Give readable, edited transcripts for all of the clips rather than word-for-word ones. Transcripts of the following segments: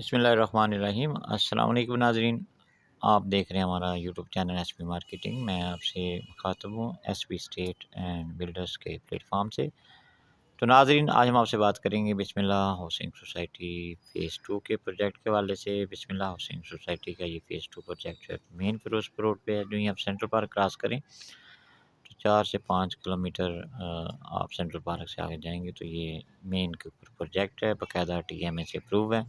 بسم اللہ الرحمن الرحیم۔ السلام علیکم ناظرین، آپ دیکھ رہے ہیں ہمارا YouTube channel S P marketing. میں آپ سے مخاطب ہوں S P state and builders کے پلیٹ فارم سے۔ تو ناظرین، آج ہم آپ سے بات کریں گے بسم اللہ ہاؤسنگ سوسائٹی فیز 2 کے پروجیکٹ کے حوالے سے۔ بسم اللہ ہاؤسنگ سوسائٹی کا یہ فیز 2 پروجیکٹ جو ہے مین فیروزپور روڈ پہ ہے۔ جو ہی آپ سینٹرل پارک کراس کریں تو 4 سے 5 کلومیٹر آپ سینٹرل پارک سے آگے جائیں گے تو یہ مین کے اوپر پروجیکٹ ہے، باقاعدہ ٹی ایم اے سے اپروو ہے،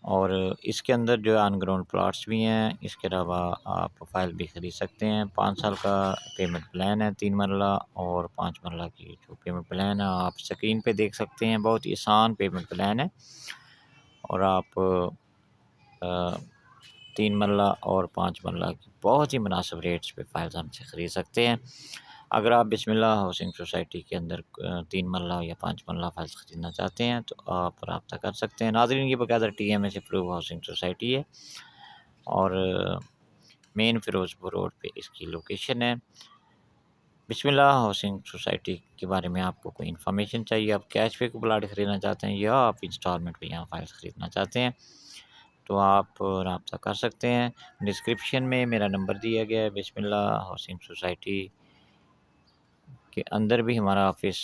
اور اس کے اندر جو آن گراؤنڈ پلاٹس بھی ہیں۔ اس کے علاوہ آپ فائل بھی خرید سکتے ہیں۔ 5 سال کا پیمنٹ پلان ہے، 3 مرلہ اور 5 مرلہ کی جو پیمنٹ پلان ہے آپ سکرین پہ دیکھ سکتے ہیں۔ بہت ہی آسان پیمنٹ پلان ہے، اور آپ 3 مرلہ اور 5 مرلہ کی بہت ہی مناسب ریٹس پہ فائلز ہم سے خرید سکتے ہیں۔ اگر آپ بسم اللہ ہاؤسنگ سوسائٹی کے اندر 3 مرلہ یا 5 مرلہ فائلز خریدنا چاہتے ہیں تو آپ رابطہ کر سکتے ہیں۔ ناظرین، یہ باقاعدہ ٹی ایم اے سے اپروو ہاؤسنگ سوسائٹی ہے، اور مین فیروزپور روڈ پہ اس کی لوکیشن ہے۔ بسم اللہ ہاؤسنگ سوسائٹی کے بارے میں آپ کو کوئی انفارمیشن چاہیے، آپ کیش پہ کو پلاٹ خریدنا چاہتے ہیں یا آپ انسٹالمنٹ پہ یہاں فائلز خریدنا چاہتے ہیں تو آپ رابطہ کر سکتے ہیں۔ ڈسکرپشن میں میرا نمبر دیا گیا ہے۔ بسم اللہ ہاؤسنگ سوسائٹی کے اندر بھی ہمارا آفس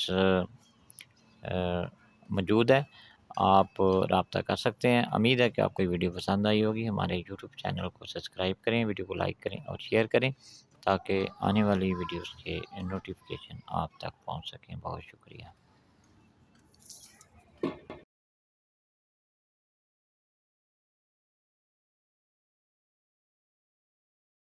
موجود ہے، آپ رابطہ کر سکتے ہیں۔ امید ہے کہ آپ کو یہ ویڈیو پسند آئی ہوگی۔ ہمارے یوٹیوب چینل کو سبسکرائب کریں، ویڈیو کو لائک کریں اور شیئر کریں تاکہ آنے والی ویڈیوز کے نوٹیفیکیشن آپ تک پہنچ سکیں۔ بہت شکریہ۔